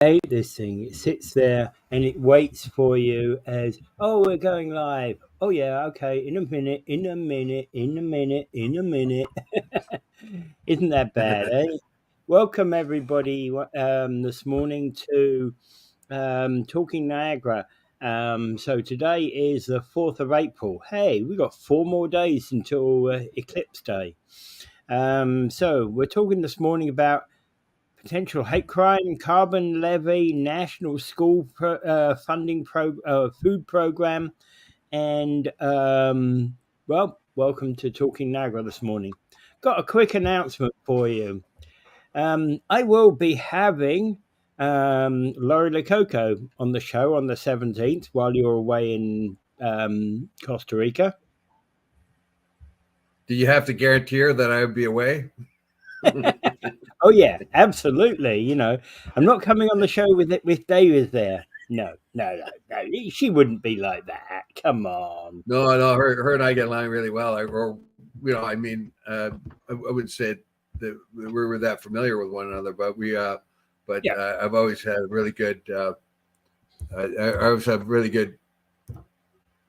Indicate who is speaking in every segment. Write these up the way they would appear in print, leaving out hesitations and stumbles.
Speaker 1: hate this thing. It sits there and it waits for you as, oh, we're going live. Oh, yeah, okay, in a minute, in a minute, in a minute, in a minute. Isn't that bad, eh? Welcome, everybody, this morning to Talking Niagara. So today is the 4th of April. Hey, we got 4 more days until Eclipse Day. So we're talking this morning about potential hate crime, carbon levy, national school funding food program, and welcome to Talking Niagara this morning. Got a quick announcement for you. I will be having Laurie Lococo on the show on the 17th while you're away in Costa Rica.
Speaker 2: Do you have to guarantee her that I would be away?
Speaker 1: Oh yeah, absolutely. You know, I'm not coming on the show with David there. No. She wouldn't be like that. Come on.
Speaker 2: No. Her and I get along really well. I would say that we were that familiar with one another, but I've always had a really good. I always have really good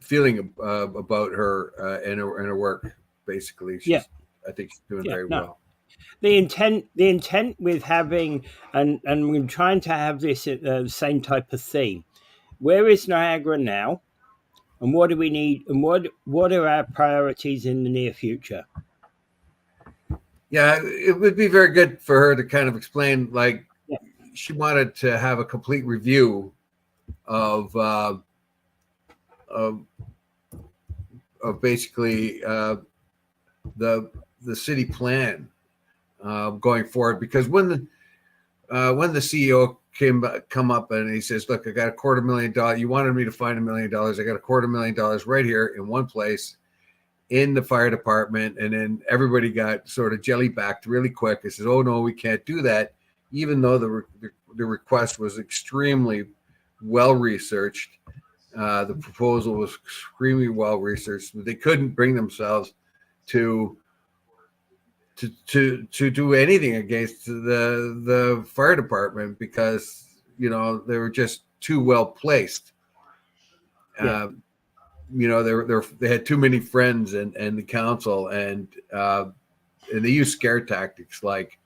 Speaker 2: feeling about her and her work. Basically, I think she's doing very well.
Speaker 1: The intent with having and we're trying to have this same type of theme. Where is Niagara now, and what do we need, and what are our priorities in the near future?
Speaker 2: Yeah, it would be very good for her to kind of explain. Like, she wanted to have a complete review of basically the city plan going forward, because when the CEO come up and he says, look, I got $250,000. You wanted me to find $1 million. I got $250,000 right here in one place in the fire department. And then everybody got sort of jelly-backed really quick. He says, oh no, we can't do that, even though the request was extremely well researched. The proposal was extremely well researched, but they couldn't bring themselves to do anything against the fire department because, you know, they were just too well placed. Yeah. You know, they had too many friends and the council, and they use scare tactics like,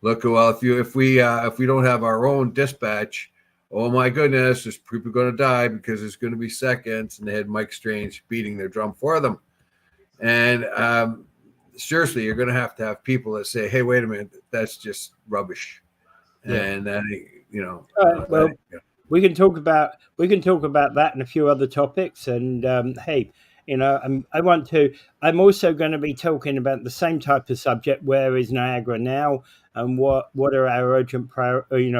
Speaker 2: look, well, if we don't have our own dispatch, oh my goodness, there's people going to die because there's going to be seconds. And they had Mike Strange beating their drum for them. And seriously, you're going to have people that say, hey, wait a minute, that's just rubbish. Yeah. And that, you know.
Speaker 1: Well, we can talk about that and a few other topics. And hey, you know, I'm also going to be talking about the same type of subject. Where is Niagara now? And what are our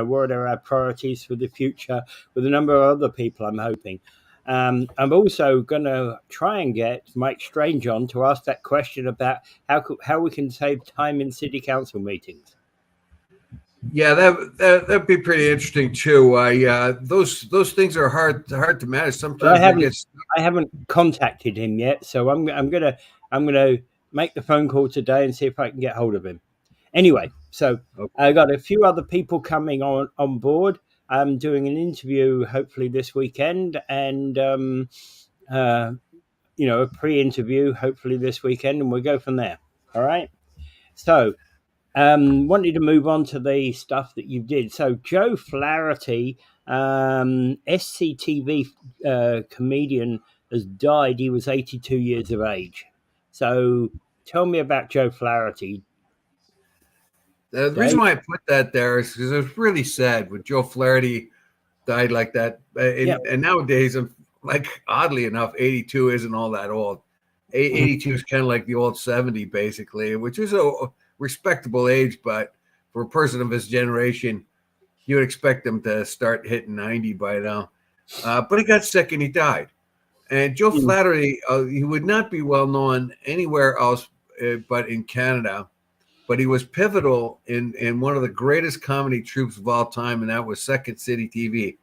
Speaker 1: what are our priorities for the future with a number of other people, I'm hoping. I'm also going to try and get Mike Strange on to ask that question about how we can save time in city council meetings.
Speaker 2: Yeah, that'd be pretty interesting too. Those things are hard to manage. Sometimes
Speaker 1: I haven't contacted him yet, so I'm gonna make the phone call today and see if I can get hold of him. Anyway, so okay. I got a few other people coming on board. I'm doing an interview hopefully this weekend, and a pre-interview hopefully this weekend, and we'll go from there. All right. So, wanted to move on to the stuff that you did. So, Joe Flaherty, SCTV comedian, has died. He was 82 years of age. So, tell me about Joe Flaherty.
Speaker 2: The reason why I put that there is because it was really sad when Joe Flaherty died like that. And nowadays, like, oddly enough, 82 isn't all that old. 82 is kind of like the old 70, basically, which is a respectable age. But for a person of his generation, you would expect them to start hitting 90 by now. But he got sick and he died. And Joe Flaherty, he would not be well known anywhere else but in Canada. But he was pivotal in one of the greatest comedy troupes of all time, and that was Second City TV.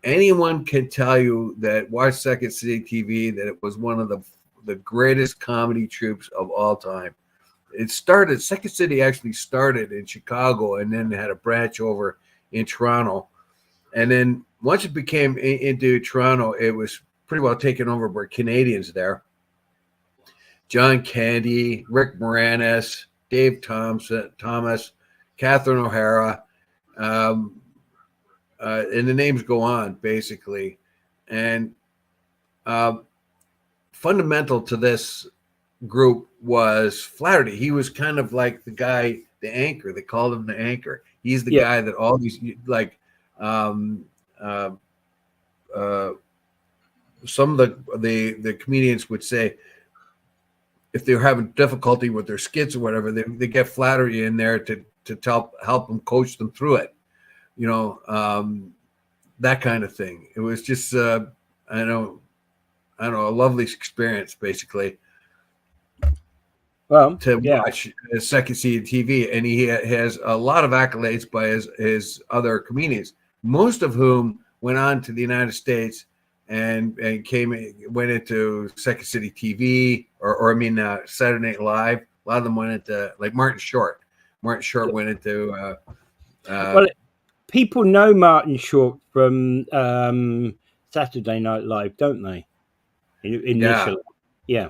Speaker 2: Anyone can tell you that watched Second City TV that it was one of the greatest comedy troupes of all time. Second City actually started in Chicago and then had a branch over in Toronto. And then once it became into Toronto, it was pretty well taken over by Canadians there. John Candy, Rick Moranis, Dave Thomas, Catherine O'Hara, and the names go on, basically. And fundamental to this group was Flaherty. He was kind of like the guy, the anchor. They called him the anchor. He's the guy that all these, like, some of the comedians would say, if they're having difficulty with their skits or whatever, they get Flaherty in there to help them, coach them through it, that kind of thing. It was just I don't know, a lovely experience, basically.
Speaker 1: Well,
Speaker 2: to watch Second City TV, and he has a lot of accolades by his other comedians, most of whom went on to the United States and went into Second City TV, or Saturday Night Live. A lot of them went into, like, Martin Short. Martin Short went into.
Speaker 1: Well, people know Martin Short from Saturday Night Live, don't they? Initially, yeah.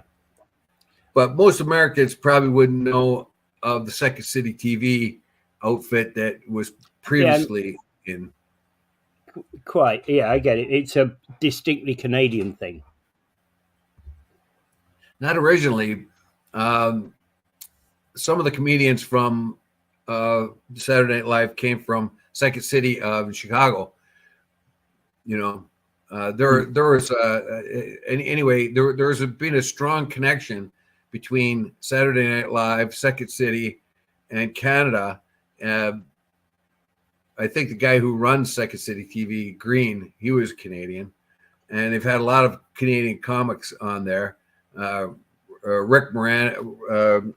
Speaker 2: But most Americans probably wouldn't know of the Second City TV outfit that was previously in.
Speaker 1: Quite, yeah, I get it. It's a distinctly Canadian thing.
Speaker 2: Not originally. Some of the comedians from Saturday Night Live came from Second City of Chicago. There was anyway. There's been a strong connection between Saturday Night Live, Second City, and Canada. I think the guy who runs Second City TV, Green, he was Canadian, and they've had a lot of Canadian comics on there. Rick Moran,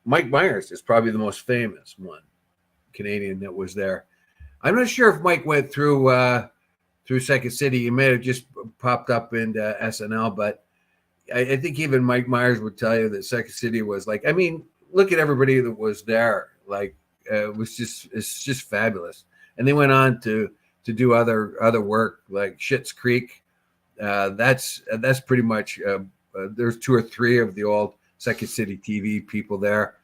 Speaker 2: Mike Myers is probably the most famous one, Canadian, that was there. I'm not sure if Mike went through Second City. He may have just popped up into SNL, but I think even Mike Myers would tell you that Second City was like, look at everybody that was there. Like, it's just fabulous. And they went on to do other work, like Schitt's Creek. That's pretty much, there's 2 or 3 of the old Second City TV people there.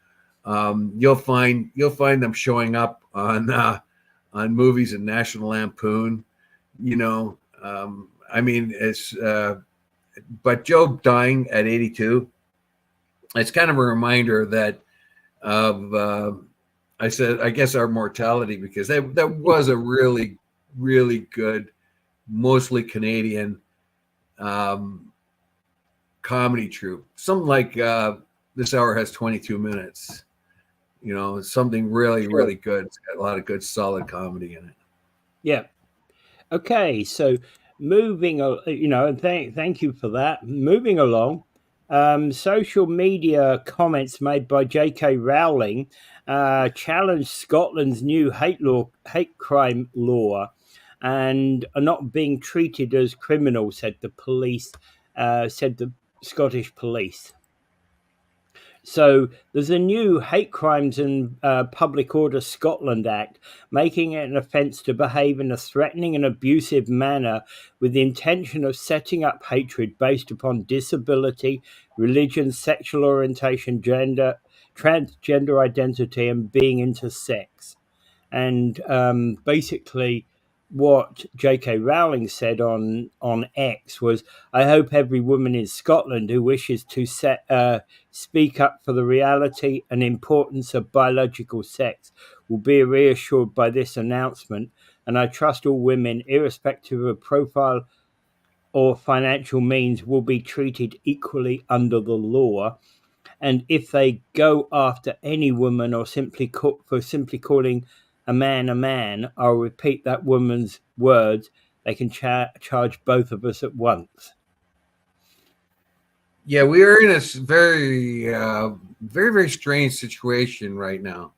Speaker 2: You'll find them showing up on movies in National Lampoon. It's but Joe dying at 82, it's kind of a reminder that I guess our mortality, because that was a really, really good, mostly Canadian comedy troupe. Something like This Hour Has 22 Minutes. Something really, really good. It's got a lot of good, solid comedy in it.
Speaker 1: Yeah. Okay, so moving, thank you for that. Moving along, social media comments made by J.K. Rowling challenged Scotland's new hate crime law, and are not being treated as criminals, said the Scottish police. So there's a new Hate Crimes and Public Order Scotland Act, making it an offence to behave in a threatening and abusive manner with the intention of setting up hatred based upon disability, religion, sexual orientation, gender, transgender identity, and being intersex. And basically, what J.K. Rowling said on X was, "I hope every woman in Scotland who wishes to speak up for the reality and importance of biological sex will be reassured by this announcement, and I trust all women, irrespective of profile or financial means, will be treated equally under the law. And if they go after any woman or simply calling a man, I'll repeat that woman's words. They can charge both of us at once."
Speaker 2: Yeah, we are in a very, very, very strange situation right now.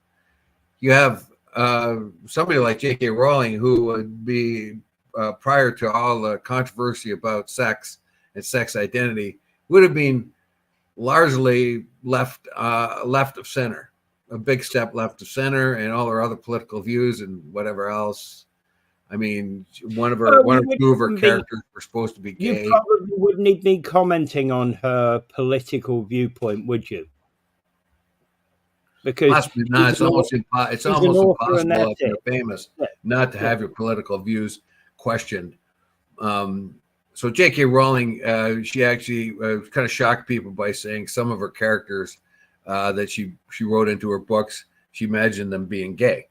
Speaker 2: You have somebody like J.K. Rowling, who would be, prior to all the controversy about sex and sex identity, would have been largely left of center, a big step left of center, and all her other political views and whatever else I mean, one or two of her characters were supposed to be gay.
Speaker 1: You probably wouldn't even be commenting on her political viewpoint, would you? Because
Speaker 2: possibly not. It's almost impossible if you're famous not to have your political views questioned. So J.K. Rowling, she actually kind of shocked people by saying some of her characters that she wrote into her books, she imagined them being gay.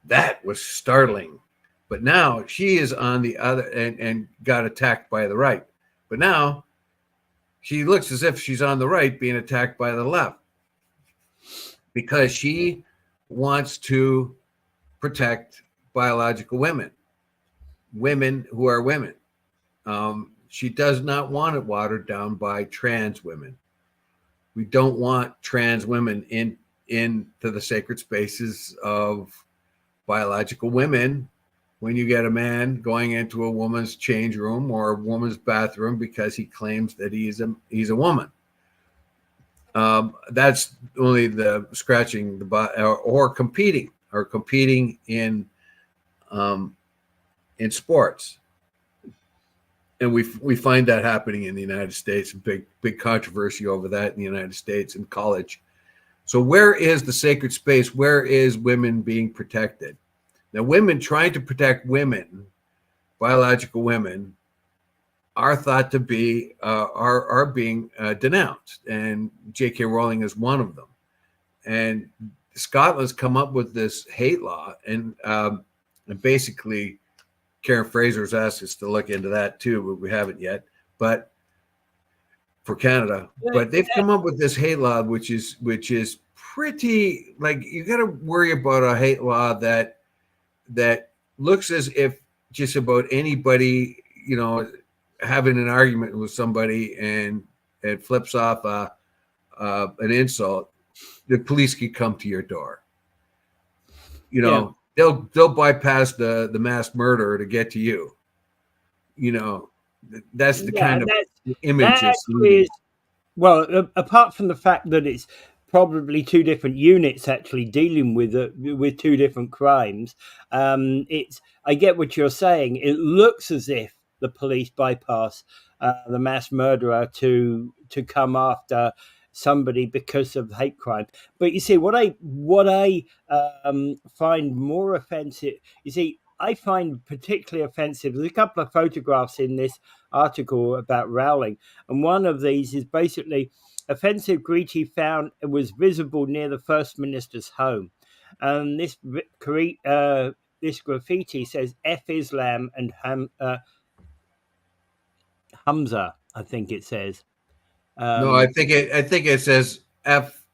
Speaker 2: That was startling. But now she is on the other and got attacked by the right. But now she looks as if she's on the right being attacked by the left because she wants to protect biological women who are women. She does not want it watered down by trans women. We don't want trans women into the sacred spaces of biological women. When you get a man going into a woman's change room or a woman's bathroom because he claims that he's a woman, that's only the scratching the butt or competing in sports. And we find that happening in the United States, big controversy over that in the United States in college. So where is the sacred space? Where is women being protected? Now, women trying to protect women, biological women, are thought to be are being denounced, and J.K. Rowling is one of them. And Scotland's come up with this hate law, and basically, Karen Fraser's asked us to look into that too, but we haven't yet. But for Canada, but they've come up with this hate law, which is pretty, like, you got to worry about a hate law that looks as if just about anybody, having an argument with somebody and it flips off an insult, the police could come to your door. They'll bypass the mass murderer to get to you. That's the kind of image.
Speaker 1: Well, apart from the fact that it's probably two different units actually dealing with two different crimes, I get what you're saying. It looks as if the police bypass the mass murderer to come after somebody because of hate crime. But you see, what I find more offensive, I find particularly offensive. There's a couple of photographs in this article about Rowling, and one of these is basically offensive graffiti found was visible near the First Minister's home, and this graffiti says "F Islam" and Hamza, I think it says.
Speaker 2: No, I think it says F.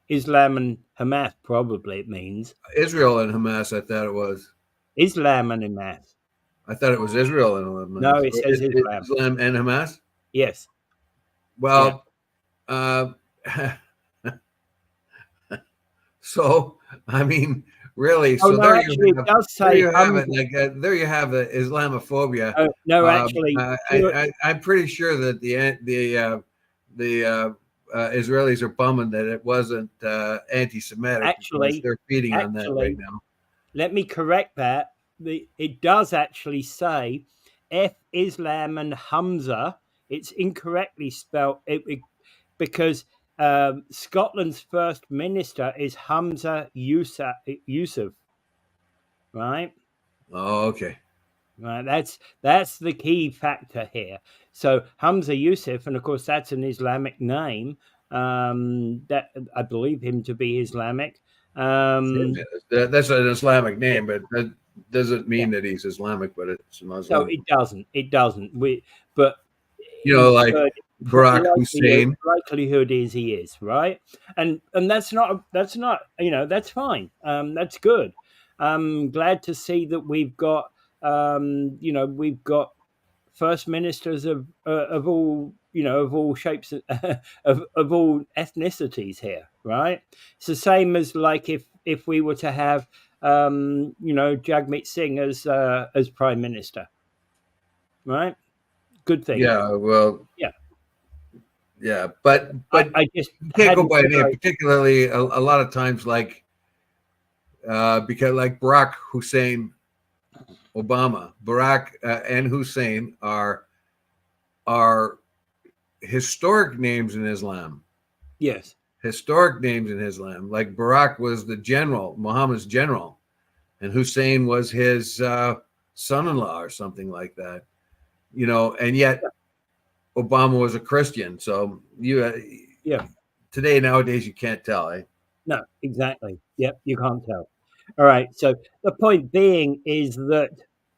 Speaker 1: Islam and Hamas, probably it means.
Speaker 2: Israel and Hamas, I thought it was.
Speaker 1: Islam and Hamas.
Speaker 2: I thought it was Israel and Hamas.
Speaker 1: No, it says Islam.
Speaker 2: Islam and Hamas?
Speaker 1: Yes.
Speaker 2: Well, so, I mean, really, so there you have it. Like, there you have the Islamophobia.
Speaker 1: No, actually,
Speaker 2: I'm pretty sure that the Israelis are bumming that it wasn't anti-Semitic.
Speaker 1: Actually,
Speaker 2: they're feeding on that right now.
Speaker 1: Let me correct that. It does actually say F Islam and Hamza. It's incorrectly spelled because Scotland's first minister is Hamza Yusuf, right?
Speaker 2: Oh, okay.
Speaker 1: Right, that's the key factor here. So Hamza Yusuf, and of course that's an Islamic name. That I believe him to be Islamic.
Speaker 2: That's an Islamic name, but that doesn't mean that he's Islamic. But it's Muslim.
Speaker 1: No, it doesn't. It doesn't. But
Speaker 2: like Barack Hussein.
Speaker 1: The likelihood is he is, right, and that's not that's fine. That's good. I'm glad to see that we've got we've got first ministers of all of all shapes of all ethnicities here, right? It's the same as like if we were to have Jagmeet Singh as prime minister, right? Good thing.
Speaker 2: Yeah, well, yeah, but
Speaker 1: I just
Speaker 2: you can't go by name, particularly a lot of times, like because like Barack Hussein Obama, Barack and Hussein are historic names in Islam.
Speaker 1: Yes.
Speaker 2: Historic names in Islam. Like Barack was the general, Muhammad's general, and Hussein was his son-in-law or something like that. And yet Obama was a Christian. So today, nowadays, you can't tell, eh?
Speaker 1: No, exactly. Yep, you can't tell. All right. So the point being is that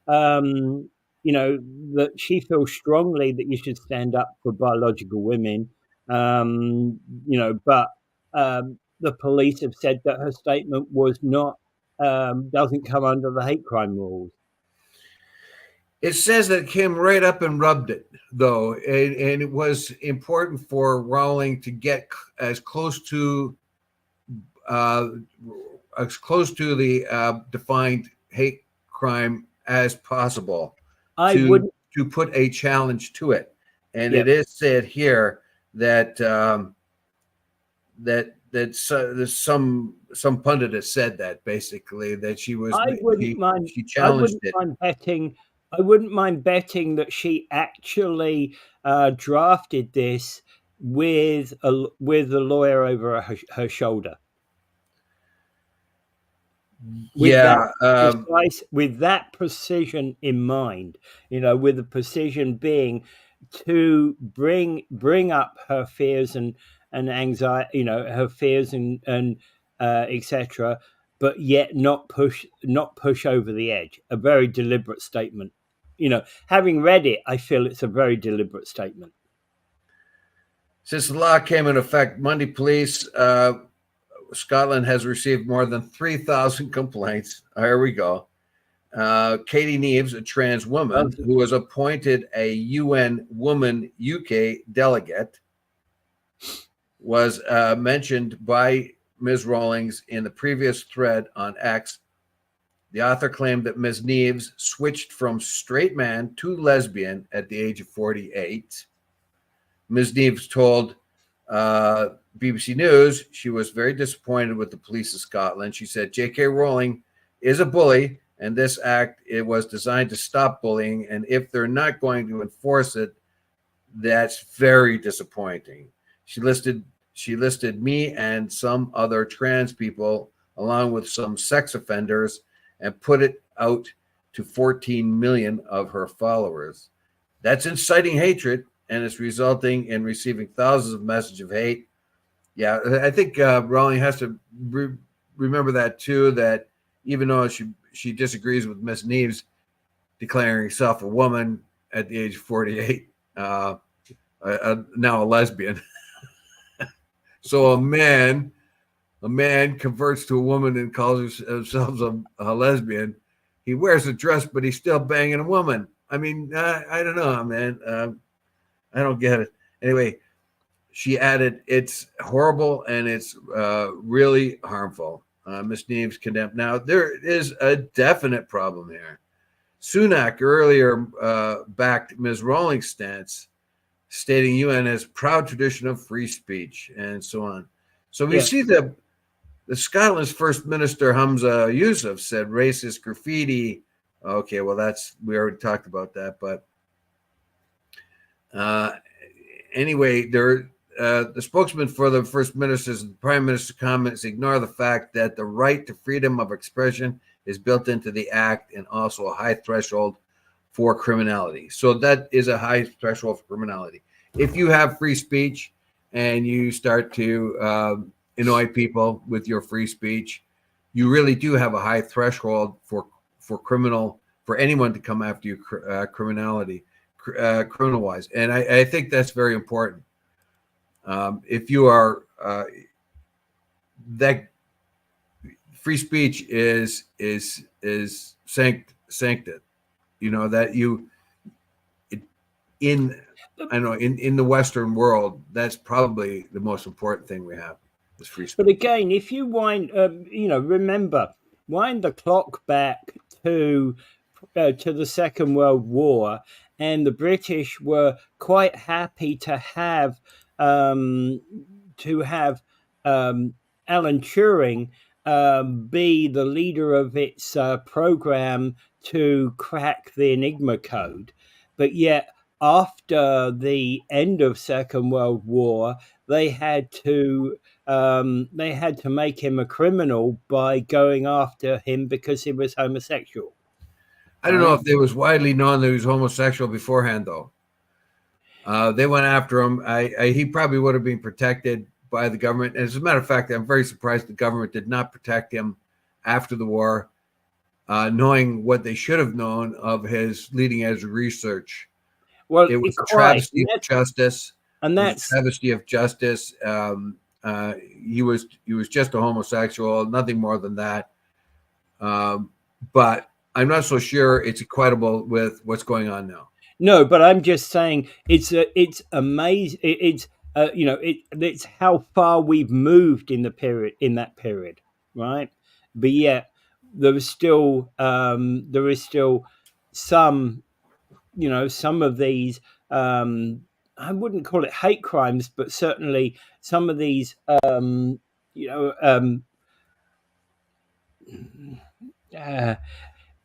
Speaker 1: that she feels strongly that you should stand up for biological women. But the police have said that her statement was not doesn't come under the hate crime rules.
Speaker 2: It says that it came right up and rubbed it, though, and it was important for Rowling to get as close to the defined hate crime as possible to put a challenge to it. And it is said here that there's some pundit has said that basically that she challenged it.
Speaker 1: I wouldn't mind betting that she actually drafted this with a lawyer over her shoulder. With that precision in mind, with the precision being to bring up her fears and anxiety, her fears and etc., but yet not push over the edge. A very deliberate statement. Having read it, I feel it's a very deliberate statement.
Speaker 2: Since the law came into effect, Monday police Scotland has received more than 3,000 complaints. Here we go. Katie Neves, a trans woman who was appointed a UN Woman UK delegate, was mentioned by Ms. Rawlings in the previous thread on X. The author claimed that Ms. Neves switched from straight man to lesbian at the age of 48. Ms. Neves told BBC News she was very disappointed with the police of Scotland. She said J.K. Rowling is a bully, and this act, it was designed to stop bullying, and if they're not going to enforce it, that's very disappointing. She listed me and some other trans people along with some sex offenders and put it out to 14 million of her followers. That's inciting hatred, and it's resulting in receiving thousands of messages of hate. Yeah, I think Rowling has to remember that too, that even though she disagrees with Miss Neves declaring herself a woman at the age of 48, now a lesbian. So a man converts to a woman and calls himself a lesbian. He wears a dress, but he's still banging a woman. I mean, I don't know, man. I don't get it. Anyway, she added, it's horrible and it's really harmful. Ms. Neves condemned. Now, there is a definite problem here. Sunak earlier backed Ms. Rawlings' stance, stating UN has proud tradition of free speech and so on. So we see the Scotland's First Minister Hamza Yusuf said racist graffiti. Okay, well we already talked about that, but anyway, the spokesman for the First Minister's and Prime Minister's comments ignore the fact that the right to freedom of expression is built into the act and also a high threshold for criminality. So that is a high threshold for criminality. If you have free speech and you start to annoy people with your free speech, you really do have a high threshold for anyone to come after you criminal wise. And I think that's very important. If you are that free speech is sanctioned, that you in the Western world, that's probably the most important thing we have is free speech.
Speaker 1: But again, if you wind the clock back to the Second World War, and the British were quite happy to have Alan Turing be the leader of its program to crack the Enigma code, but yet after the end of Second World War, they had to make him a criminal by going after him because he was homosexual.
Speaker 2: I don't know if it was widely known that he was homosexual beforehand, though. They went after him. He probably would have been protected by the government. And as a matter of fact, I'm very surprised the government did not protect him after the war, knowing what they should have known of his leading edge research.
Speaker 1: Well,
Speaker 2: it was a travesty of justice.
Speaker 1: And that's
Speaker 2: a travesty of justice. He was just a homosexual, nothing more than that. But I'm not so sure it's equitable with what's going on now.
Speaker 1: No, but I'm just saying it's amazing. It's it's how far we've moved in that period, right? But yet there is still some some of these I wouldn't call it hate crimes, but certainly some of these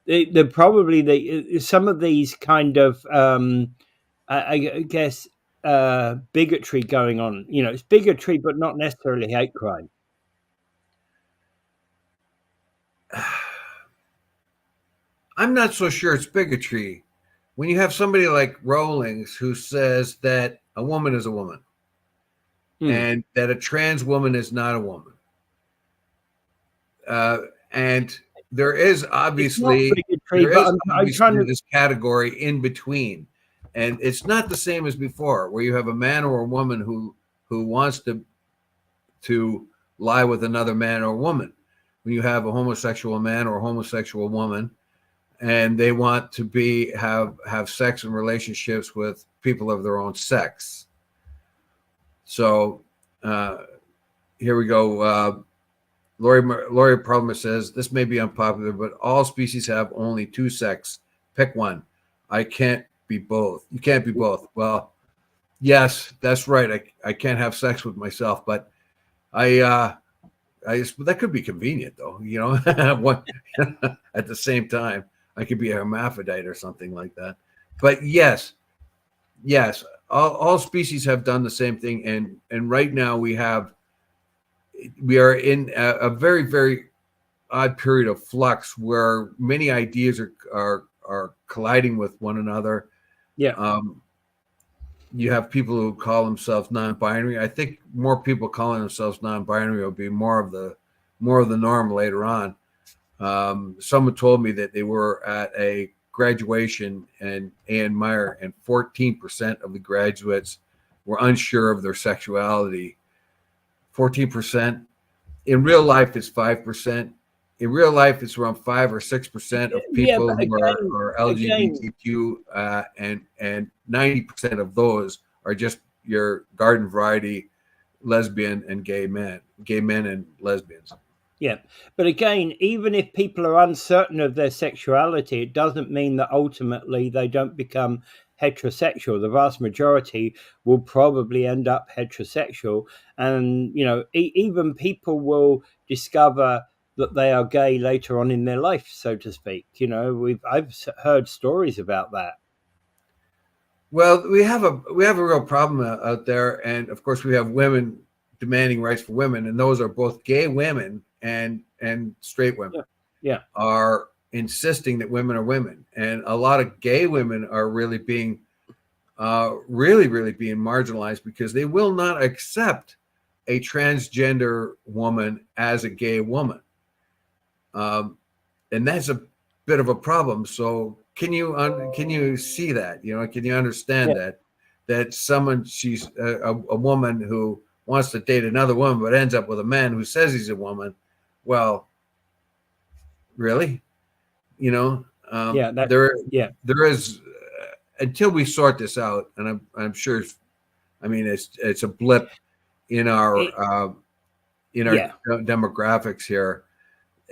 Speaker 1: they're probably some of these kind of I guess bigotry going on. It's bigotry, but not necessarily hate crime.
Speaker 2: I'm not so sure it's bigotry when you have somebody like Rawlings who says that a woman is a woman and that a trans woman is not a woman. And there is obviously this category in between, and it's not the same as before, where you have a man or a woman who wants to lie with another man or woman. When you have a homosexual man or a homosexual woman, and they want to have sex and relationships with people of their own sex. So here we go. Laurie Parliament says, this may be unpopular, but all species have only two sexes. Pick one. I can't be both. You can't be both. Well, yes, that's right. I can't have sex with myself, but that could be convenient, though. At the same time, I could be a hermaphrodite or something like that. But yes, all species have done the same thing, and right now we are in a very, very odd period of flux where many ideas are colliding with one another.
Speaker 1: Yeah.
Speaker 2: You have people who call themselves non-binary. I think more people calling themselves non-binary will be more of the norm later on. Someone told me that they were at a graduation in Ann Meyer, and 14% of the graduates were unsure of their sexuality. 14%. In real life, it's 5%. In real life, it's around 5 or 6% of people who are LGBTQ, and 90% of those are just your garden variety lesbian and gay men and lesbians.
Speaker 1: Yeah, but again, even if people are uncertain of their sexuality, it doesn't mean that ultimately they don't become heterosexual. The vast majority will probably end up heterosexual, and even people will discover that they are gay later on in their life, so to speak. I've heard stories about that.
Speaker 2: Well, we have a real problem out there, and of course we have women demanding rights for women, and those are both gay women and straight women.
Speaker 1: Yeah.
Speaker 2: Are insisting that women are women, and a lot of gay women are really being really being marginalized because they will not accept a transgender woman as a gay woman, and that's a bit of a problem. So can you see that? Can you understand that someone, she's a woman who wants to date another woman but ends up with a man who says he's a woman? Well, really? There is, until we sort this out, and I'm sure, it's a blip in our demographics here,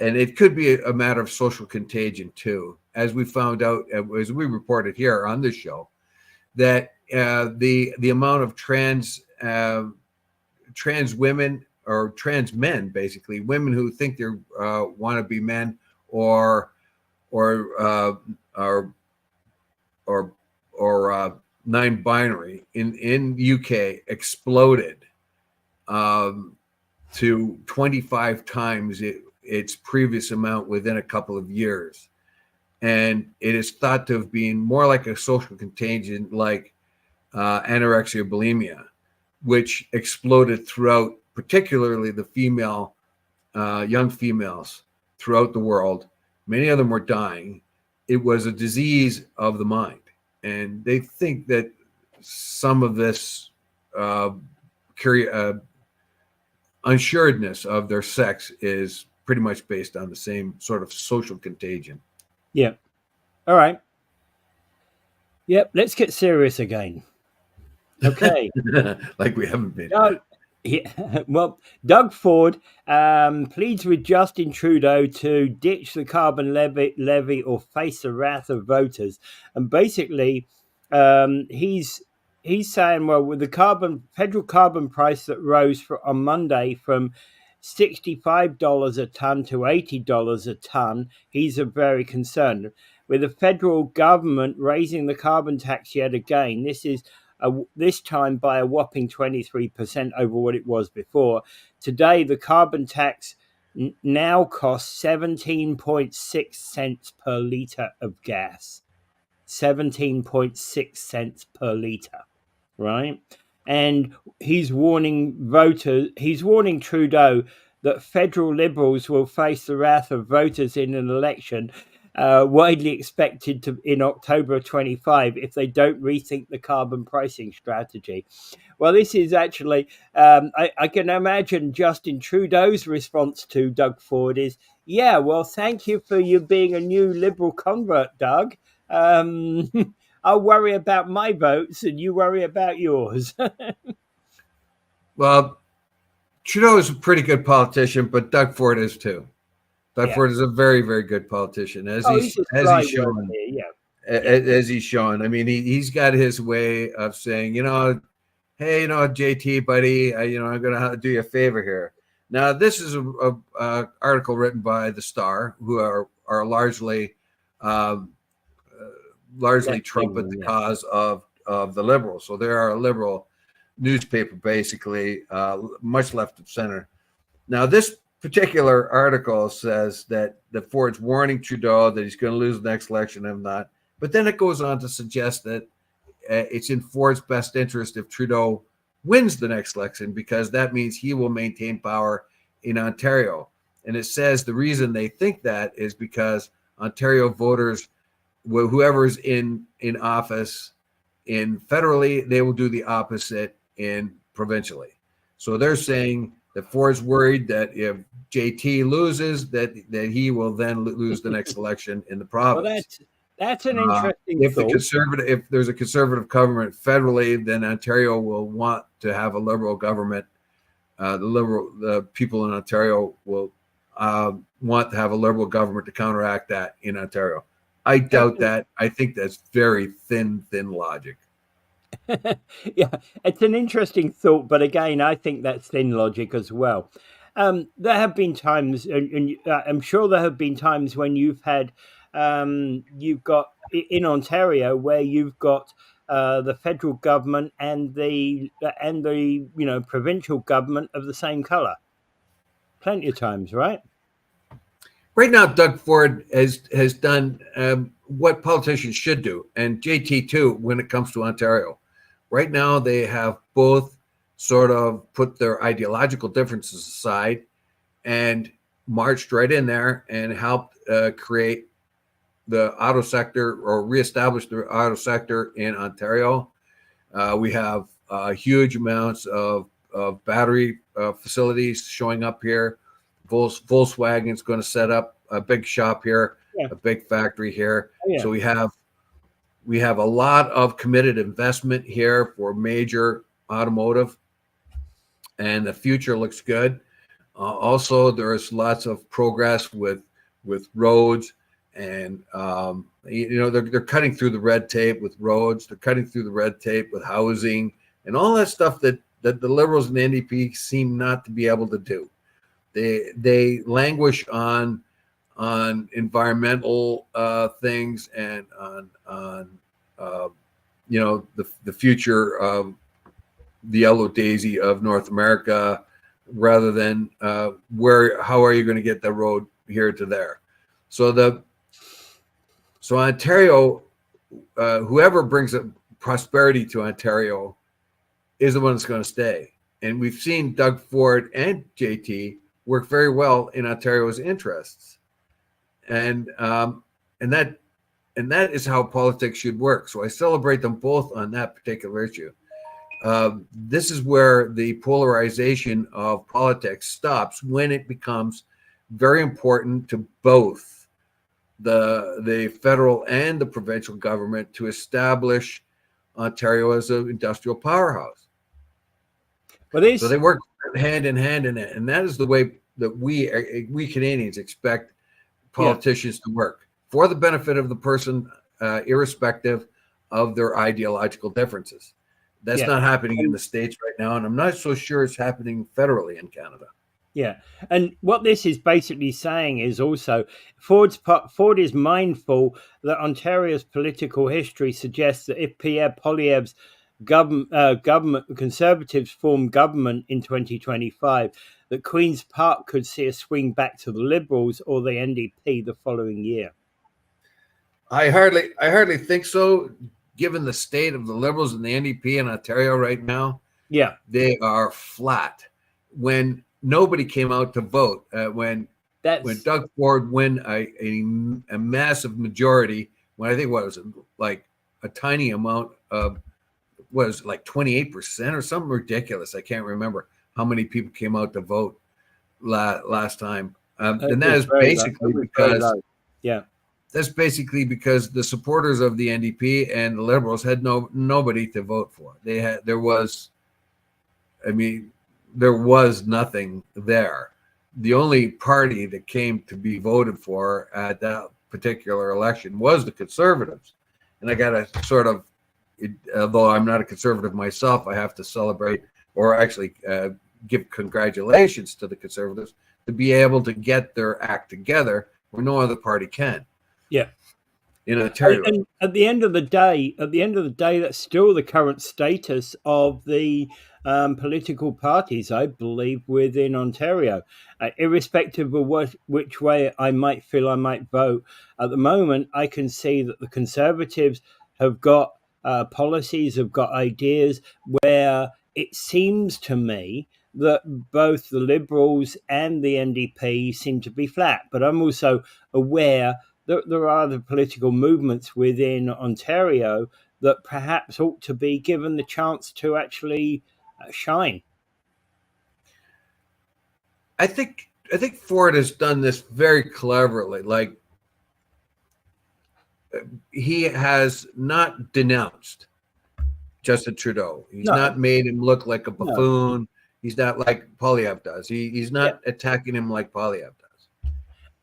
Speaker 2: and it could be a matter of social contagion too, as we found out, as we reported here on this show, that the amount of trans women or trans men, basically women who think they want to be men, or non-binary in UK exploded to 25 times its previous amount within a couple of years. And it is thought to have been more like a social contagion, like anorexia bulimia, which exploded throughout, particularly the female, young females throughout the world. Many of them were dying. It was a disease of the mind. And they think that some of this unsuredness of their sex is pretty much based on the same sort of social contagion.
Speaker 1: Yeah. All right. Yep. Let's get serious again. Okay.
Speaker 2: Like we haven't been.
Speaker 1: Yeah. Well, Doug Ford pleads with Justin Trudeau to ditch the carbon levy or face the wrath of voters. And basically, he's saying, well, with the federal carbon price that rose on Monday from $65 a ton to $80 a ton, he's very concerned. With the federal government raising the carbon tax yet again, this time by a whopping 23% over what it was before. Today, the carbon tax now costs 17.6 cents per litre of gas. 17.6 cents per litre, right? And he's warning Trudeau that federal Liberals will face the wrath of voters in an election widely expected in October of 25 if they don't rethink the carbon pricing strategy. Well, this is actually, I can imagine Justin Trudeau's response to Doug Ford is, yeah, well, thank you for you being a new Liberal convert, Doug. I'll worry about my votes and you worry about yours.
Speaker 2: Well, Trudeau is a pretty good politician, but Doug Ford is too. Doug Ford is a very, very good politician, as he's shown. As he's shown. I mean, he's got his way of saying, hey, JT, buddy, I'm going to do you a favor here. Now, this is a article written by the Star, who are largely trumpet the cause of the Liberals. So they are a liberal newspaper, basically, much left of center. Now, this particular article says that Ford's warning Trudeau that he's going to lose the next election and not. But then it goes on to suggest that it's in Ford's best interest if Trudeau wins the next election, because that means he will maintain power in Ontario. And it says the reason they think that is because Ontario voters, whoever's in office in federally, they will do the opposite in provincially. So they're saying that Ford's worried that if JT loses, that he will then lose the next election in the province.
Speaker 1: Well, that's an interesting thought.
Speaker 2: If there's a conservative government federally, then Ontario will want to have a liberal government. The people in Ontario will want to have a liberal government to counteract that in Ontario. I doubt that. I think that's very thin logic.
Speaker 1: Yeah, it's an interesting thought, but again, I think that's thin logic as well. There have been times, and I'm sure there have been times when you've got in Ontario where you've got the federal government and the provincial government of the same color. Plenty of times, right?
Speaker 2: Right now, Doug Ford has done what politicians should do, and JT too, when it comes to Ontario. Right now, they have both sort of put their ideological differences aside and marched right in there and helped create the auto sector, or reestablish the auto sector in Ontario. We have huge amounts of battery facilities showing up here. Volkswagen's going to set up a big shop here, a big factory here. So we have a lot of committed investment here for major automotive, and the future looks good. Also, there's lots of progress with roads, and they're cutting through the red tape with roads. They're cutting through the red tape with housing and all that stuff that that the Liberals and the NDP seem not to be able to do. They languish on environmental things and on the future of the yellow daisy of North America, rather than how are you going to get the road here to there. So Ontario, whoever brings prosperity to Ontario is the one that's going to stay. And we've seen Doug Ford and JT work very well in Ontario's interests. And that is how politics should work. So I celebrate them both on that particular issue. This is where the polarization of politics stops, when it becomes very important to both the federal and the provincial government to establish Ontario as an industrial powerhouse. So they work hand in hand in it, and that is the way that we Canadians expect politicians to work, for the benefit of the person, irrespective of their ideological differences. That's not happening in the States right now, and I'm not so sure it's happening federally in Canada.
Speaker 1: Yeah, and what this is basically saying is also Ford is mindful that Ontario's political history suggests that if Pierre Poilievre's government Conservatives form government in 2025, that Queen's Park could see a swing back to the Liberals or the NDP the following year.
Speaker 2: I hardly think so, given the state of the Liberals and the NDP in Ontario right now.
Speaker 1: Yeah,
Speaker 2: they are flat. When nobody came out to vote, when Doug Ford win a massive majority, when I think what was it, like a tiny amount of, was like 28% or something ridiculous. I can't remember how many people came out to vote last time. And that is basically because that's basically because the supporters of the NDP and the Liberals had nobody to vote for. There was nothing there. The only party that came to be voted for at that particular election was the Conservatives. And I got to sort of, although I'm not a Conservative myself, I have to celebrate, or actually give congratulations to the Conservatives to be able to get their act together where no other party can.
Speaker 1: Yeah.
Speaker 2: In Ontario.
Speaker 1: And at the end of the day, that's still the current status of the political parties, I believe, within Ontario. Irrespective of which way I might feel I might vote, at the moment, I can see that the Conservatives have got policies, have got ideas where it seems to me that both the Liberals and the NDP seem to be flat. But I'm also aware that there are other political movements within Ontario that perhaps ought to be given the chance to actually shine.
Speaker 2: I think Ford has done this very cleverly. Like, he has not denounced Justin Trudeau. He's not made him look like a buffoon. No. He's not like Poilievre does. He's not attacking him like Poilievre does.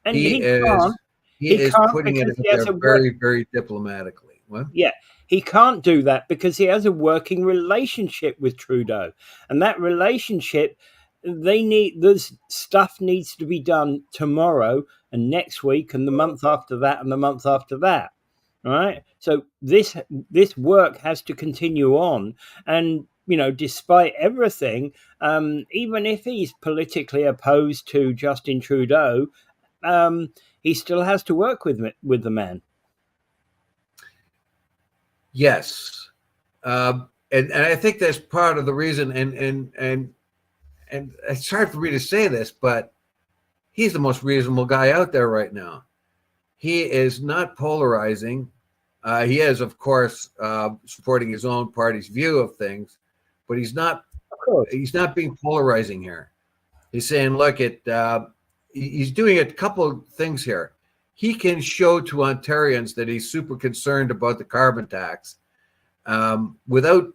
Speaker 1: And
Speaker 2: he is putting it out there very, very diplomatically. What?
Speaker 1: Yeah, he can't do that because he has a working relationship with Trudeau, and that relationship, this stuff needs to be done tomorrow and next week and the month after that and the month after that. All right. So this work has to continue on, and despite everything, even if he's politically opposed to Justin Trudeau, he still has to work with the man.
Speaker 2: Yes, and I think that's part of the reason. And it's hard for me to say this, but he's the most reasonable guy out there right now. He is not polarizing. He is, of course, supporting his own party's view of things, but he's not being polarizing here. He's saying, look, he's doing a couple of things here. He can show to Ontarians that he's super concerned about the carbon tax without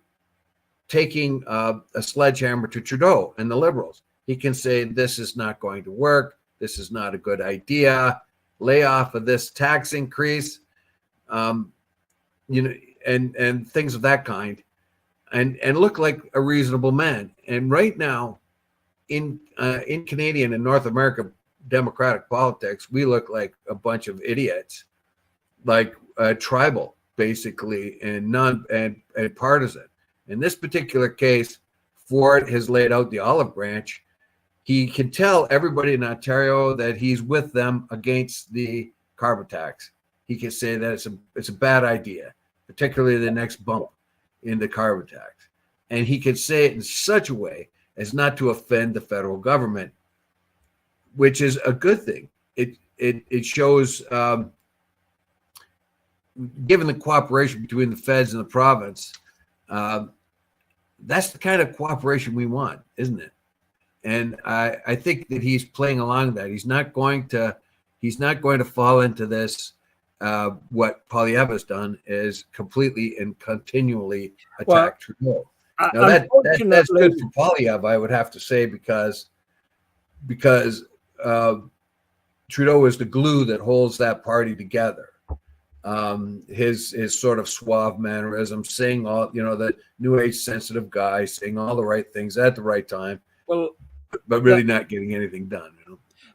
Speaker 2: taking a sledgehammer to Trudeau and the Liberals. He can say, this is not going to work. This is not a good idea. Lay off of this tax increase, and things of that kind. and look like a reasonable man. And right now, in Canadian and North American democratic politics, we look like a bunch of idiots, like tribal, basically, and partisan. In this particular case, Ford has laid out the olive branch. He can tell everybody in Ontario that he's with them against the carbon tax. He can say that it's a bad idea, particularly the next bump in the carbon tax. And he can say it in such a way as not to offend the federal government, which is a good thing. It shows, given the cooperation between the feds and the province, that's the kind of cooperation we want, isn't it? And I think that he's playing along that. He's not going to fall into this. What Poilievre's done is completely and continually attack Trudeau. Now that's good for Poilievre, I would have to say, because Trudeau is the glue that holds that party together. His sort of suave mannerism, saying all, the new age sensitive guy, saying all the right things at the right time, but really not getting anything done.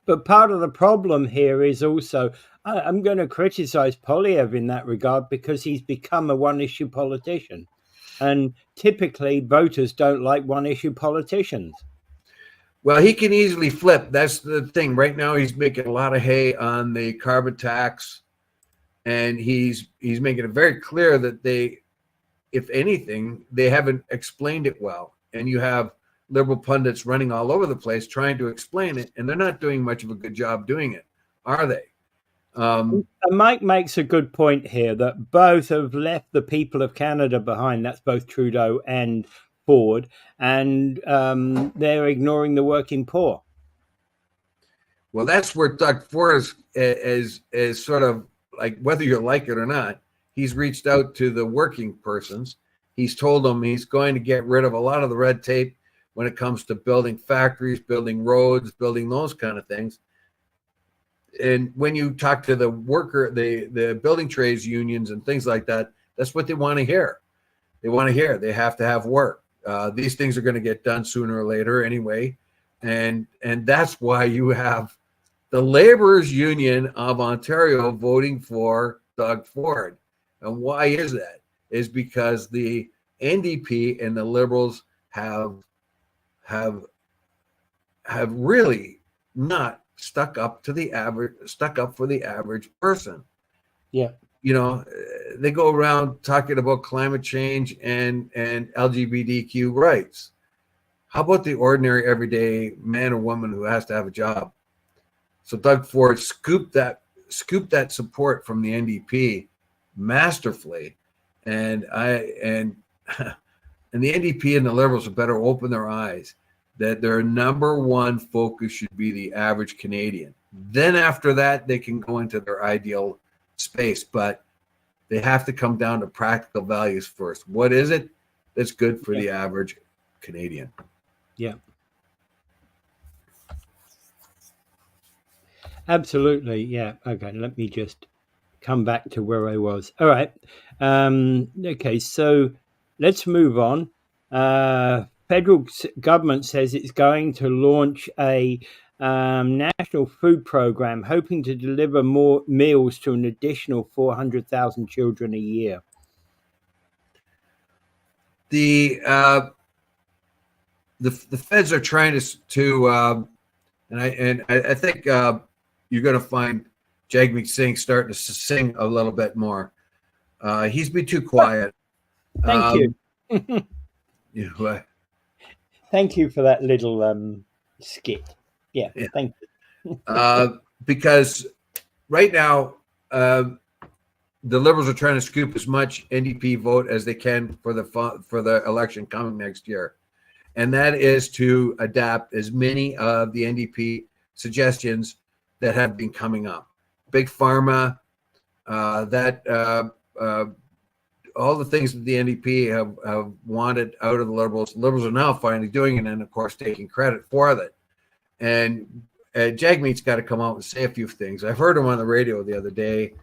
Speaker 1: But part of the problem here is also, I'm going to criticize Poilievre in that regard, because he's become a one-issue politician. And typically voters don't like one-issue politicians.
Speaker 2: Well, he can easily flip. That's the thing. Right now, he's making a lot of hay on the carbon tax. And he's making it very clear that they, if anything, they haven't explained it well. And you have Liberal pundits running all over the place trying to explain it, and they're not doing much of a good job doing it, are they?
Speaker 1: Mike makes a good point here that both have left the people of Canada behind. That's both Trudeau and Ford, and they're ignoring the working poor.
Speaker 2: Well, that's where Doug Ford is sort of like, whether you like it or not, he's reached out to the working persons. He's told them he's going to get rid of a lot of the red tape when it comes to building factories, building roads, building those kind of things. And when you talk to the worker, the building trades unions and things like that, that's what they want to hear. They want to hear they have to have work. These things are going to get done sooner or later anyway. And that's why you have the Laborers Union of Ontario voting for Doug Ford. And why is that? Is because the NDP and the Liberals have really not stuck up for the average person.
Speaker 1: Yeah.
Speaker 2: They go around talking about climate change and LGBTQ rights. How about the ordinary everyday man or woman who has to have a job? So Doug Ford scooped that support from the NDP masterfully, and the NDP and the Liberals had better open their eyes that their number one focus should be the average Canadian. Then after that, they can go into their ideal space, but they have to come down to practical values first. What is it that's good for the average Canadian?
Speaker 1: Yeah. Absolutely. Yeah. Okay. Let me just come back to where I was. All right. Okay. So let's move on. Federal government says it's going to launch a national food program, hoping to deliver more meals to an additional 400,000 children a year.
Speaker 2: The feds are trying to and I think you're going to find Jagmeet Singh starting to sing a little bit more. He's been too quiet.
Speaker 1: Thank you. Thank you for that little skit. Yeah. Thank you.
Speaker 2: Because right now, the Liberals are trying to scoop as much NDP vote as they can for the election coming next year. And that is to adapt as many of the NDP suggestions that have been coming up. Big Pharma, all the things that the NDP have wanted out of the Liberals. The Liberals are now finally doing it and, of course, taking credit for it. And Jagmeet's got to come out and say a few things. I've heard him on the radio the other day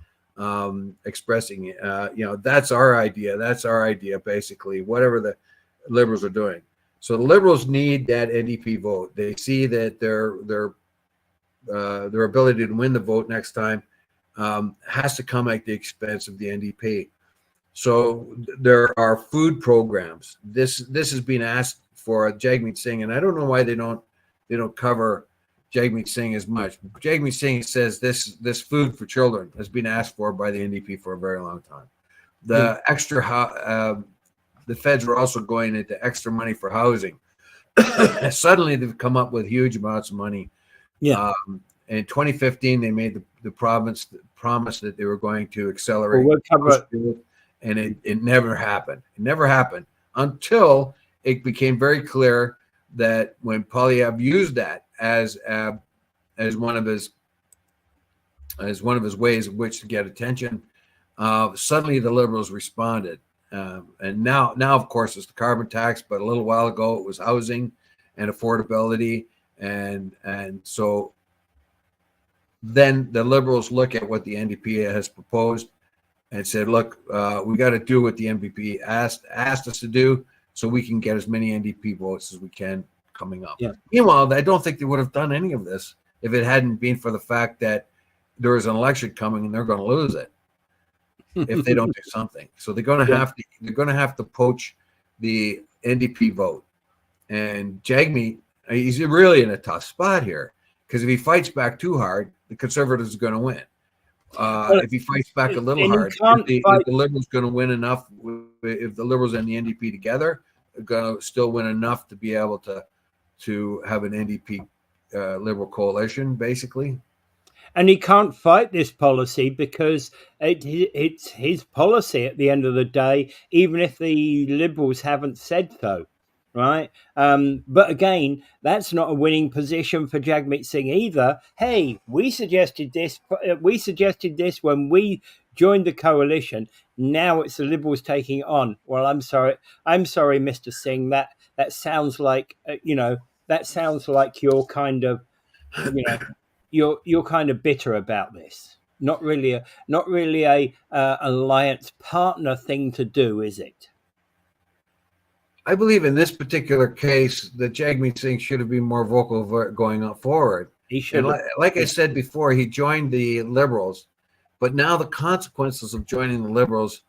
Speaker 2: expressing, that's our idea. That's our idea, basically. Whatever Liberals are doing. So the Liberals need that NDP vote. They see that their ability to win the vote next time has to come at the expense of the NDP. So there are food programs. This has been asked for Jagmeet Singh, and I don't know why they don't cover Jagmeet Singh as much. Jagmeet Singh says this food for children has been asked for by the NDP for a very long time. The the feds were also going into extra money for housing. Suddenly they've come up with huge amounts of money. In 2015, they made the promise that they were going to accelerate, and it never happened. It never happened until it became very clear that when Poilievre used that as one of his ways in which to get attention, suddenly the Liberals responded. And now, of course, it's the carbon tax, but a little while ago it was housing and affordability, and so then the Liberals look at what the NDP has proposed and said, "Look, we got to do what the NDP asked us to do, so we can get as many NDP votes as we can coming up." Meanwhile, I don't think they would have done any of this if it hadn't been for the fact that there is an election coming and they're going to lose it if they don't do something. So they're going to have to poach the NDP vote. And Jagmeet, he's really in a tough spot here, because if he fights back too hard, the Conservatives are going to win. If he fights back a little hard, if the Liberals going to win enough, if the Liberals and the NDP together are going to still win enough to be able to have an NDP Liberal coalition, basically.
Speaker 1: And he can't fight this policy because it's his policy at the end of the day, even if the Liberals haven't said so, right? But again, that's not a winning position for Jagmeet Singh either. Hey, we suggested this when we joined the coalition. Now it's the Liberals taking it on. Well, I'm sorry, Mr. Singh. That sounds like that sounds like you're kind of you're kind of bitter about this. Not really a alliance partner thing to do, is it?
Speaker 2: I believe in this particular case that Jagmeet Singh should have been more vocal going up forward.
Speaker 1: He should.
Speaker 2: Like I said before, he joined the Liberals, but now the consequences of joining the Liberals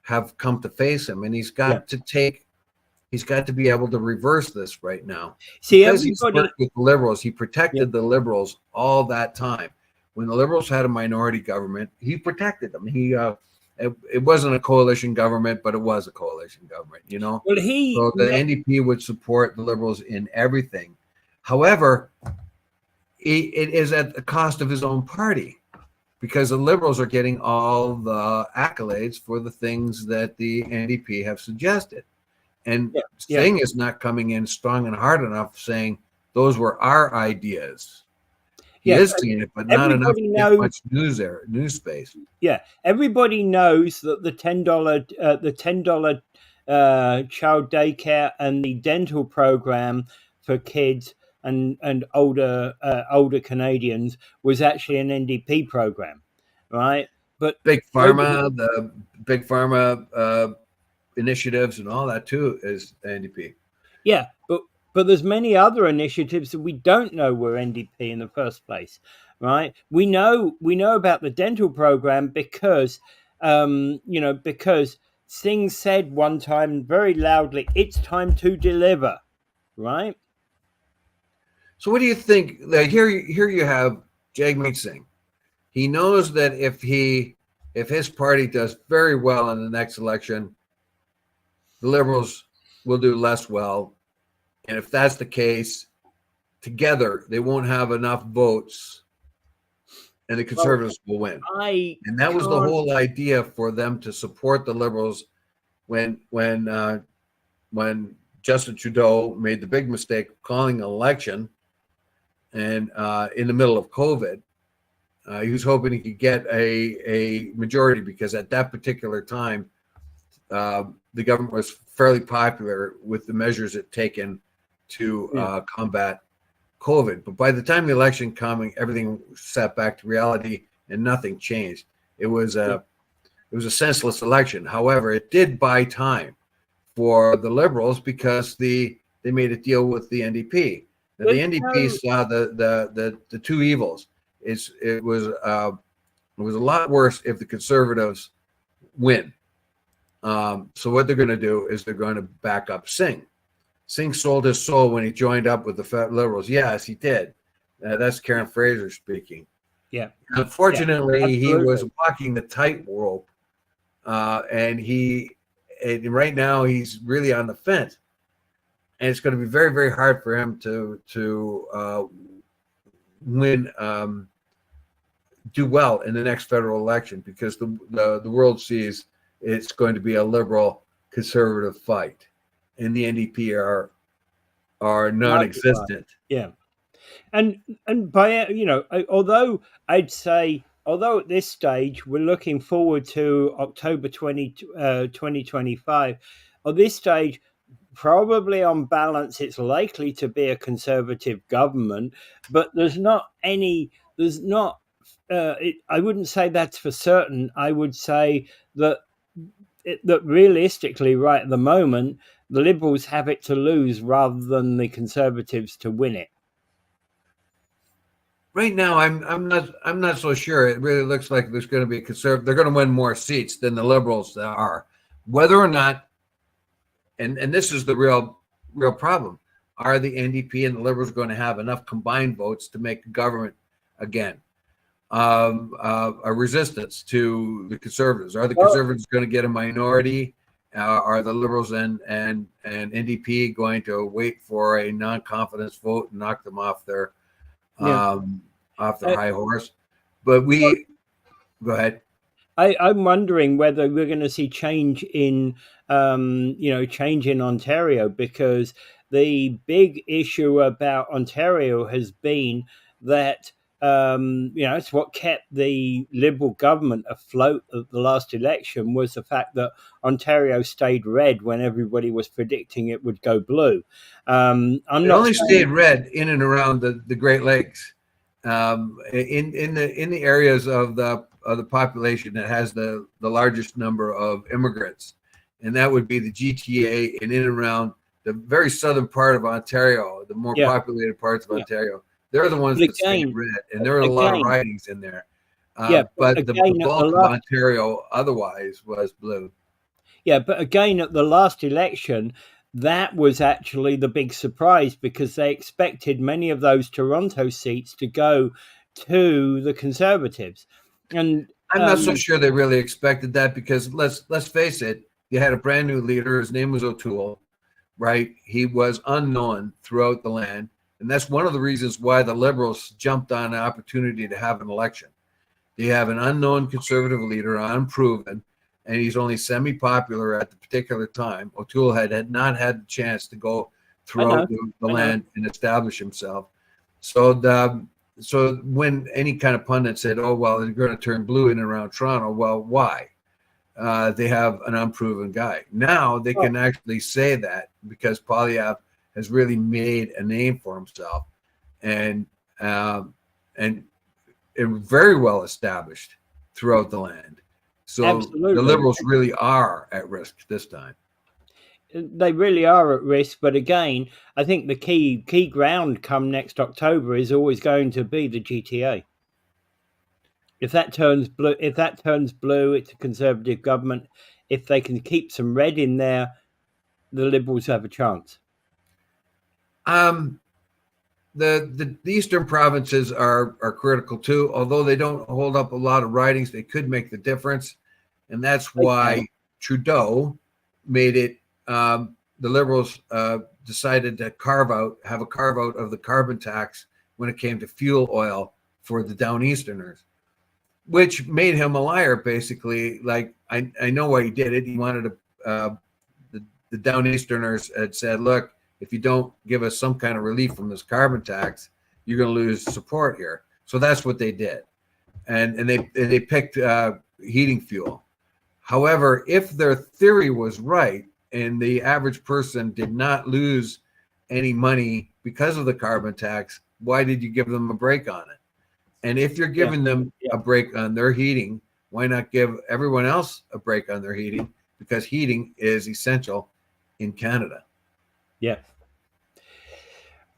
Speaker 2: have come to face him, and he's got to be able to reverse this right now.
Speaker 1: See,
Speaker 2: because he's worked with the Liberals, he protected the Liberals all that time. When the Liberals had a minority government, he protected them. It wasn't a coalition government, but it was a coalition government, Well, so the NDP would support the Liberals in everything. However, it is at the cost of his own party, because the Liberals are getting all the accolades for the things that the NDP have suggested. And Singh is not coming in strong and hard enough saying those were our ideas. He is seeing it, but not enough to get much news space. Yeah,
Speaker 1: everybody knows that the $10 child daycare and the dental program for kids and older Canadians was actually an NDP program, right? But
Speaker 2: Big Pharma, the Big Pharma initiatives and all that too is NDP.
Speaker 1: Yeah, but there's many other initiatives that we don't know were NDP in the first place, right? We know about the dental program because because Singh said one time very loudly, "It's time to deliver," right?
Speaker 2: So what do you think? Here you have Jagmeet Singh. He knows that if his party does very well in the next election, the Liberals will do less well. And if that's the case, together, they won't have enough votes and the Conservatives will win. And that was the whole idea for them to support the Liberals when Justin Trudeau made the big mistake of calling an election and in the middle of COVID. He was hoping he could get a majority, because at that particular time, the government was fairly popular with the measures it taken to combat COVID. But by the time the election coming, everything sat back to reality and nothing changed. It was a senseless election. However, it did buy time for the Liberals because they made a deal with the NDP. Now, the NDP saw the two evils. It was a lot worse if the Conservatives win. So what they're going to do is they're going to back up Singh. Singh sold his soul when he joined up with the Liberals. Yes, he did. That's Karen Fraser speaking.
Speaker 1: Yeah.
Speaker 2: Unfortunately, he was walking the tightrope, and right now he's really on the fence, and it's going to be very, very hard for him to win, do well in the next federal election because the world sees it's going to be a liberal conservative fight, and the NDP are non-existent.
Speaker 1: Yeah. And by although I'd say, although at this stage we're looking forward to October 2025, at this stage, probably on balance, it's likely to be a conservative government, but I wouldn't say that's for certain. I would say that realistically, right at the moment, the Liberals have it to lose rather than the Conservatives to win it.
Speaker 2: Right now, I'm not so sure. It really looks like there's going to be a conservative. They're going to win more seats than the Liberals are. Whether or not, and this is the real problem, are the NDP and the Liberals going to have enough combined votes to make a government again? A resistance to the Conservatives. Are the Conservatives going to get a minority? Are the Liberals and NDP going to wait for a non-confidence vote and knock them off their high horse? But go ahead.
Speaker 1: I'm wondering whether we're going to see change in Ontario, because the big issue about Ontario has been that it's what kept the Liberal government afloat at the last election was the fact that Ontario stayed red when everybody was predicting it would go blue.
Speaker 2: It only stayed red in and around the Great Lakes, in the areas of the population that has the largest number of immigrants, and that would be the GTA and in and around the very southern part of Ontario, the more populated parts of Ontario. They're the ones that stayed red, and there are a lot of ridings in there. But the bulk of Ontario otherwise was blue.
Speaker 1: Yeah, but again, at the last election, that was actually the big surprise, because they expected many of those Toronto seats to go to the Conservatives. And
Speaker 2: I'm not so sure they really expected that, because let's face it, you had a brand new leader. His name was O'Toole, right? He was unknown throughout the land. And that's one of the reasons why the Liberals jumped on an opportunity to have an election. They have an unknown conservative leader, unproven, and he's only semi-popular at the particular time. O'Toole had not had the chance to go throughout the land and establish himself. So when any kind of pundit said, "Oh, well, they're going to turn blue in and around Toronto," well, why? They have an unproven guy. Now they can actually say that because Poilievre has really made a name for himself, and very well established throughout the land. So
Speaker 1: absolutely,
Speaker 2: the Liberals really are at risk this time.
Speaker 1: They really are at risk. But again, I think the key ground come next October is always going to be the GTA. If that turns blue, it's a Conservative government. If they can keep some red in there, the Liberals have a chance.
Speaker 2: The eastern provinces are critical too, although they don't hold up a lot of ridings. They could make the difference, and that's why Trudeau made it. The Liberals decided to have a carve out of the carbon tax when it came to fuel oil for the Downeasterners, which made him a liar, basically. Like, I know why he did it. He wanted to. The Downeasterners had said, "Look, if you don't give us some kind of relief from this carbon tax, you're going to lose support here." So that's what they did, and they picked heating fuel. However, if their theory was right and the average person did not lose any money because of the carbon tax, why did you give them a break on it? And if you're giving them a break on their heating, why not give everyone else a break on their heating? Because heating is essential in Canada.
Speaker 1: Yeah.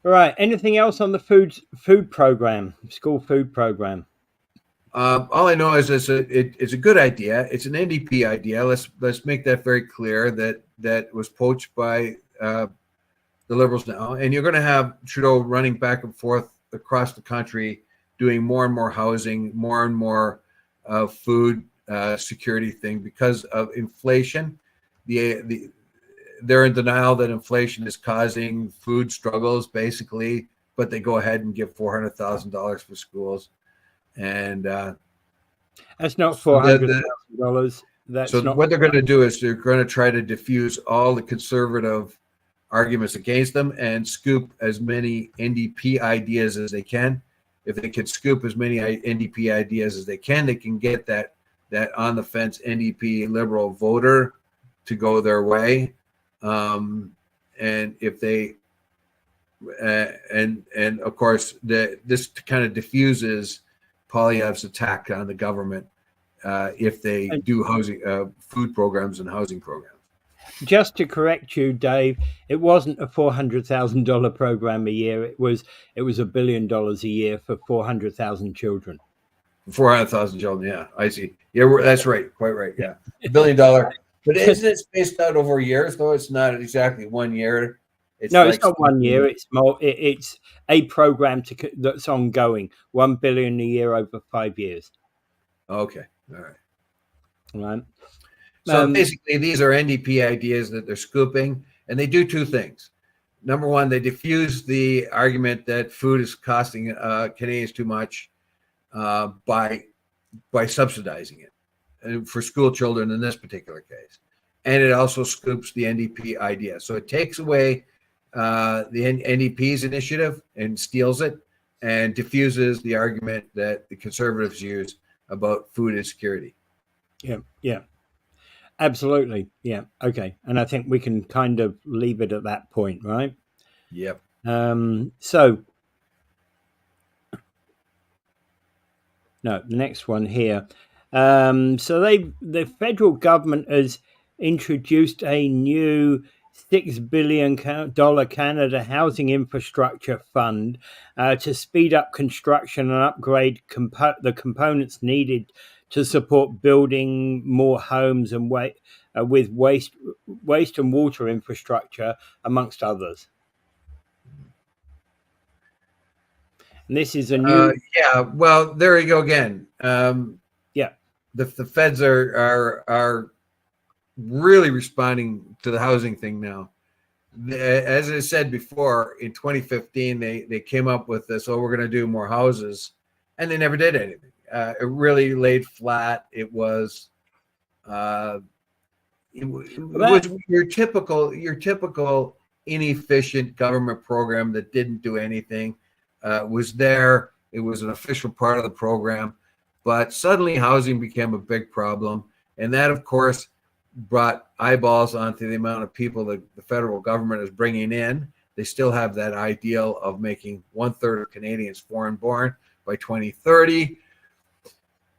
Speaker 1: All right. Anything else on the food program, school food program?
Speaker 2: All I know is it's a good idea. It's an NDP idea. Let's make that very clear that was poached by the Liberals now, and you're going to have Trudeau running back and forth across the country, doing more and more housing, more and more food security thing because of inflation. They're in denial that inflation is causing food struggles, basically, but they go ahead and give $400,000 for schools, and
Speaker 1: that's not $400,000.
Speaker 2: So what they're going to do is they're going to try to diffuse all the conservative arguments against them and scoop as many NDP ideas as they can. If they can scoop as many NDP ideas as they can get that on the fence NDP Liberal voter to go their way. And if they and of course this kind of diffuses Poilievre's attack on the government if they do housing food programs and housing programs.
Speaker 1: Just to correct you, Dave, it wasn't a $400,000 program a year. It was $1 billion a year for 400,000 children.
Speaker 2: 400,000 children, yeah, I see. Yeah, that's right, quite right. Yeah, $1 billion. But isn't it spaced out over years? Though it's not exactly 1 year.
Speaker 1: It's not 1 year. It's more. It's a program that's ongoing. $1 billion a year over 5 years.
Speaker 2: Okay, all right.
Speaker 1: Right.
Speaker 2: So basically, these are NDP ideas that they're scooping, and they do two things. Number one, they diffuse the argument that food is costing Canadians too much by subsidizing it for school children in this particular case. And it also scoops the NDP idea. So it takes away the NDP's initiative and steals it and diffuses the argument that the Conservatives use about food insecurity.
Speaker 1: Yeah. Absolutely. Yeah. Okay. And I think we can kind of leave it at that point, right?
Speaker 2: Yep.
Speaker 1: So no, the next one here. So the federal government has introduced a new $6 billion Canada Housing Infrastructure Fund to speed up construction and upgrade the components needed to support building more homes and with waste and water infrastructure, amongst others. And this is a new.
Speaker 2: Yeah. Well, there you go again.
Speaker 1: Yeah.
Speaker 2: The feds are really responding to the housing thing now. As I said before, in 2015, they came up with this, we're going to do more houses, and they never did anything. It really laid flat. It was your typical inefficient government program that didn't do anything. Was there. It was an official part of the program, but suddenly housing became a big problem, and that, of course, brought eyeballs onto the amount of people that the federal government is bringing in. They still have that ideal of making 1/3 of Canadians foreign-born by 2030,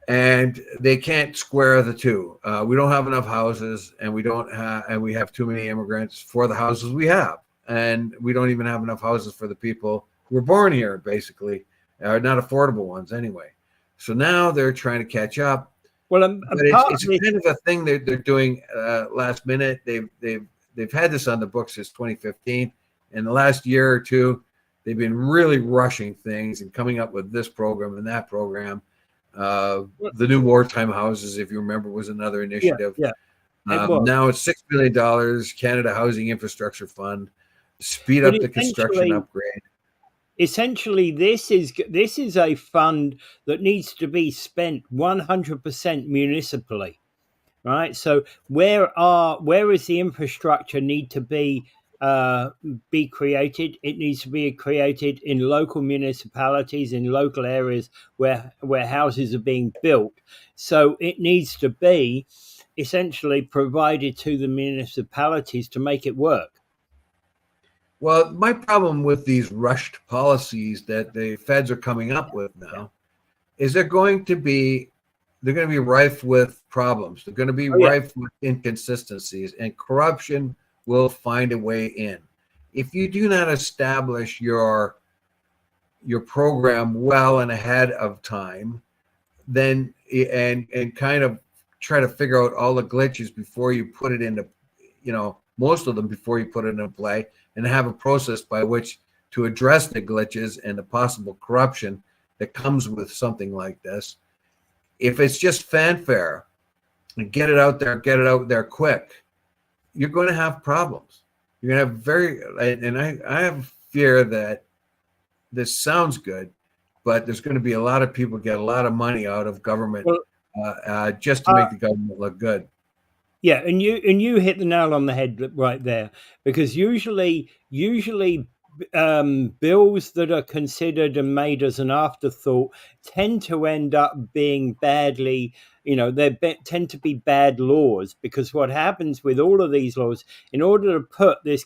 Speaker 2: and they can't square the two. We don't have enough houses, and we have too many immigrants for the houses we have, and we don't even have enough houses for the people who were born here, basically, not affordable ones anyway. So now they're trying to catch up.
Speaker 1: Well,
Speaker 2: it's kind of a thing they're doing last minute. They've had this on the books since 2015. In the last year or two, they've been really rushing things and coming up with this program and that program. The new wartime houses, if you remember, was another initiative.
Speaker 1: Yeah.
Speaker 2: Now it's $6 billion Canada Housing Infrastructure Fund to speed up the construction upgrade.
Speaker 1: Essentially, this is a fund that needs to be spent 100% municipally, right? So where is the infrastructure need to be created? It needs to be created in local municipalities, in local areas where houses are being built. So it needs to be essentially provided to the municipalities to make it work.
Speaker 2: Well, my problem with these rushed policies that the feds are coming up with now is they're going to be rife with problems. They're going to be rife with inconsistencies, and corruption will find a way in. If you do not establish your program well and ahead of time, then and kind of try to figure out all the glitches before you put it into, most of them before you put it into play, and have a process by which to address the glitches and the possible corruption that comes with something like this. If it's just fanfare and get it out there quick, you're going to have problems. You're going to have and I have fear that this sounds good, but there's going to be a lot of people get a lot of money out of government just to make the government look good.
Speaker 1: Yeah, and you hit the nail on the head right there, because usually bills that are considered and made as an afterthought tend to end up being badly, they tend to be bad laws, because what happens with all of these laws, in order to put this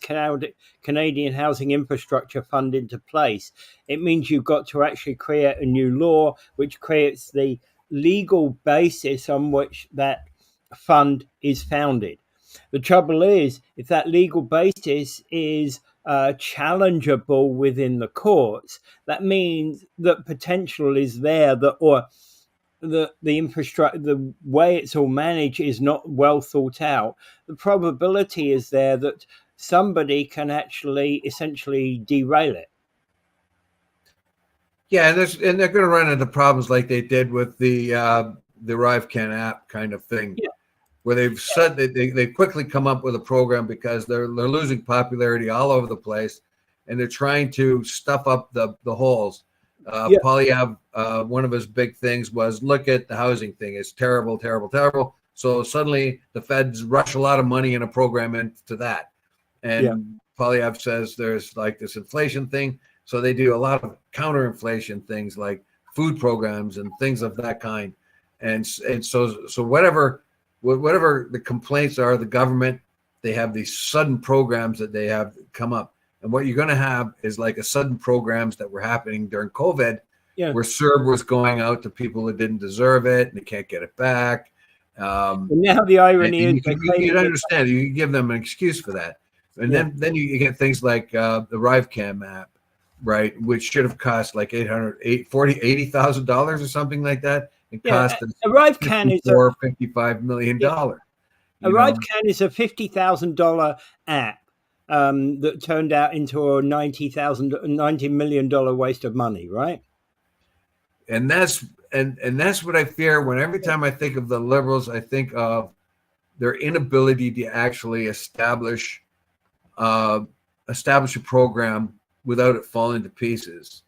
Speaker 1: Canadian Housing Infrastructure Fund into place, it means you've got to actually create a new law, which creates the legal basis on which that fund is founded. The trouble is, if that legal basis is challengeable within the courts, that means that potential is there or the infrastructure, the way it's all managed is not well thought out. The probability is there that somebody can actually essentially derail it.
Speaker 2: Yeah, and they're going to run into problems like they did with the ArriveCan app kind of thing.
Speaker 1: Yeah.
Speaker 2: Where they've said that they quickly come up with a program because they're losing popularity all over the place, and they're trying to stuff up the holes. Polyev, one of his big things was, look at the housing thing. It's terrible, terrible, terrible. So suddenly the feds rush a lot of money in a program into that. And Polyev says there's like this inflation thing. So they do a lot of counter-inflation things like food programs and things of that kind. And so whatever the complaints are, the government, they have these sudden programs that they have come up. And what you're going to have is like a sudden programs that were happening during COVID, where CERB was going out to people that didn't deserve it and they can't get it back.
Speaker 1: And now the irony is,
Speaker 2: you understand, you can give them an excuse for that. And then you get things like the ArriveCan app, right, which should have cost like $80,000 or something like that. It cost
Speaker 1: ArriveCan is
Speaker 2: $55 million.
Speaker 1: ArriveCan is a $50,000 app that turned out into a $90 million waste of money, right?
Speaker 2: And that's what I fear when every time I think of the Liberals, I think of their inability to actually establish a program without it falling to pieces.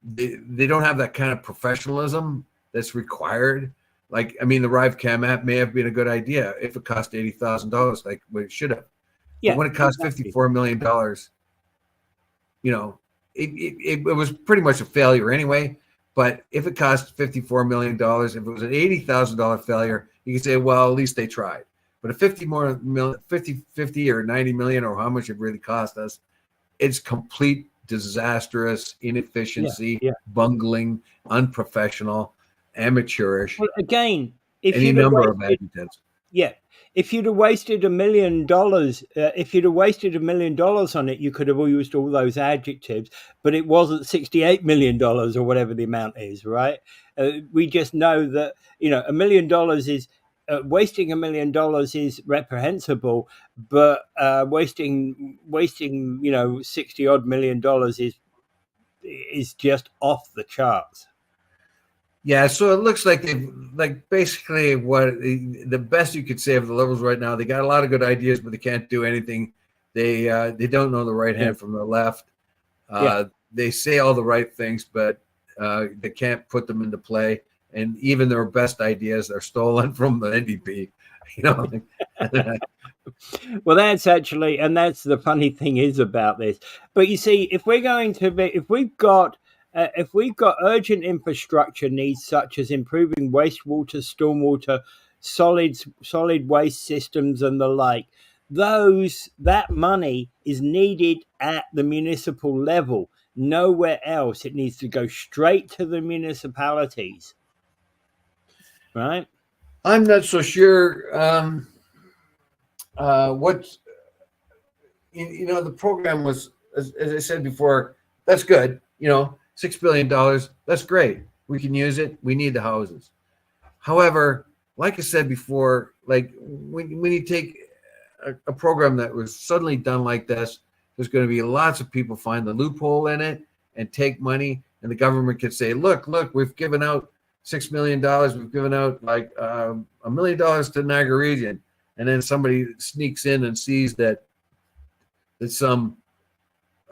Speaker 2: They don't have that kind of professionalism that's required. Like, I mean, the ArriveCan app may have been a good idea if it cost $80,000, like what it should have. Yeah, but when it cost $54 million, it was pretty much a failure anyway. But if it cost $54 million, if it was an $80,000 failure, you could say, well, at least they tried. But a $50 or $90 million, or how much it really cost us, it's complete disastrous inefficiency, bungling, unprofessional, amateurish.
Speaker 1: Well, again, if
Speaker 2: any number of adjectives.
Speaker 1: Yeah, if you'd have wasted $1 million, on it, you could have used all those adjectives. But it wasn't $68 million or whatever the amount is, right? We just know that $1 million is wasting $1 million is reprehensible, but wasting $60 odd million is just off the charts.
Speaker 2: Yeah, so it looks like they've basically what the best you could say of the Liberals right now. They got a lot of good ideas, but they can't do anything. They don't know the right hand from the left. They say all the right things, but they can't put them into play. And even their best ideas are stolen from the NDP.
Speaker 1: Well, that's the funny thing is about this. But you see, if we've got urgent infrastructure needs such as improving wastewater, stormwater, solid waste systems and the like, that money is needed at the municipal level, nowhere else. It needs to go straight to the municipalities. Right?
Speaker 2: I'm not so sure the program was, as I said before, that's good. $6 billion, that's great. We can use it. We need the houses. However, like I said before, like when you take a program that was suddenly done like this, there's going to be lots of people find the loophole in it and take money, and the government could say, look, we've given out $6 million. We've given out like $1 million to Niagara region. And then somebody sneaks in and sees that that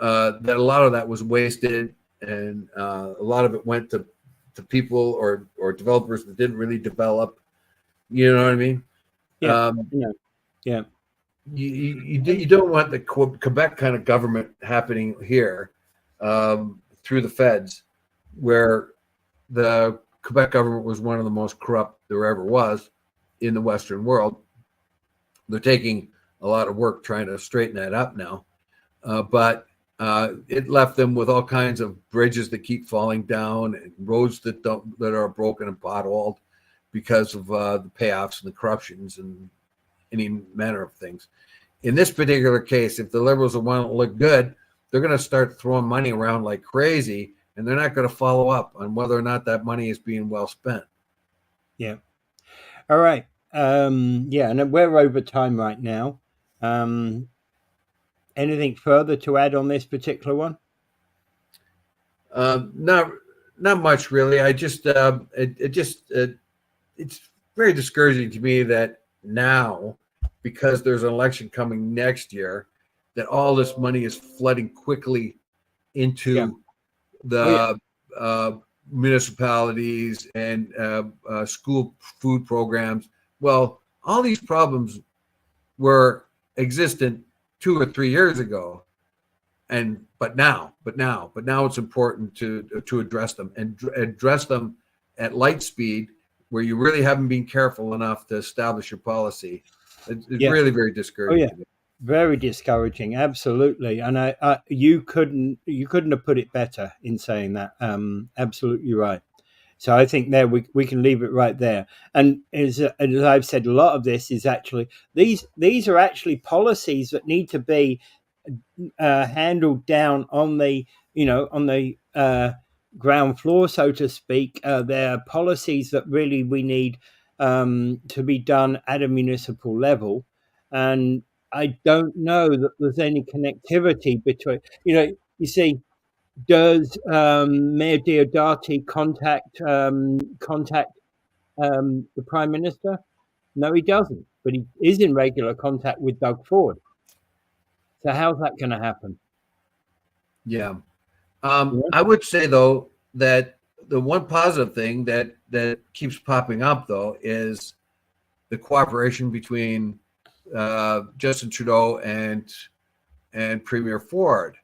Speaker 2: a lot of that was wasted, and a lot of it went to people or developers that didn't really develop. You know what I mean?
Speaker 1: Yeah. Yeah.
Speaker 2: You don't want the Quebec kind of government happening here through the feds, where the Quebec government was one of the most corrupt there ever was in the Western world. They're taking a lot of work trying to straighten that up now. But it left them with all kinds of bridges that keep falling down and roads that are broken and potholed because of the payoffs and the corruptions and any manner of things. In this particular case, if the Liberals want to look good, they're going to start throwing money around like crazy, and they're not going to follow up on whether or not that money is being well spent.
Speaker 1: Yeah. All right. Yeah, and we're over time right now. Anything further to add on this particular one?
Speaker 2: Not much really. I just it's very discouraging to me that now, because there's an election coming next year, that all this money is flooding quickly into the municipalities and school food programs. Well, all these problems were existent 2 or 3 years ago, but now it's important to address them and address them at light speed, where you really haven't been careful enough to establish your policy. It's really very discouraging.
Speaker 1: Oh, yeah. Very discouraging, absolutely. And you couldn't have put it better in saying that. Absolutely right. So I think there we can leave it right there. And as I've said, a lot of this is actually these are actually policies that need to be handled down on the ground floor, so to speak. They're policies that really we need to be done at a municipal level, and I don't know that there's any connectivity between. You see, does Mayor Diodati contact the Prime Minister? No, he doesn't. But he is in regular contact with Doug Ford. So how's that going to happen?
Speaker 2: Yeah. I would say, though, that the one positive thing that keeps popping up, though, is the cooperation between Justin Trudeau and Premier Ford.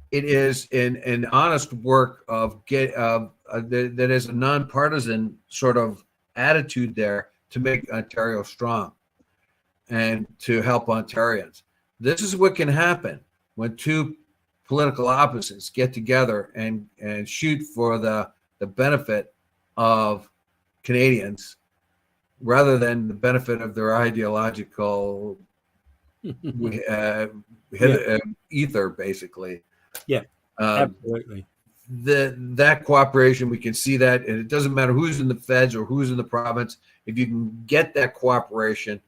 Speaker 2: It is an honest work that is a nonpartisan sort of attitude there to make Ontario strong and to help Ontarians. This is what can happen when two political opposites get together and shoot for the benefit of Canadians rather than the benefit of their ideological ether, basically.
Speaker 1: Yeah, absolutely.
Speaker 2: That cooperation, we can see that, and it doesn't matter who's in the feds or who's in the province. If you can get that cooperation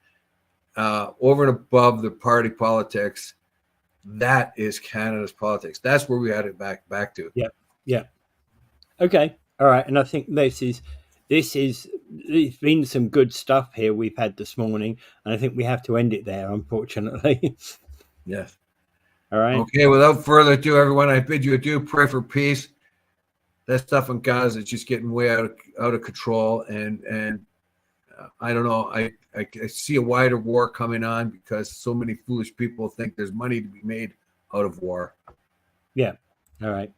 Speaker 2: over and above the party politics, that is Canada's politics. That's where we had it back to.
Speaker 1: Yeah. Okay. All right. And I think there's been some good stuff here we've had this morning, and I think we have to end it there, unfortunately.
Speaker 2: Yes.
Speaker 1: All right.
Speaker 2: Okay. Without further ado, everyone, I bid you adieu. Pray for peace. That stuff in Gaza is just getting way out of control, and I don't know. I see a wider war coming on because so many foolish people think there's money to be made out of war.
Speaker 1: Yeah. All right.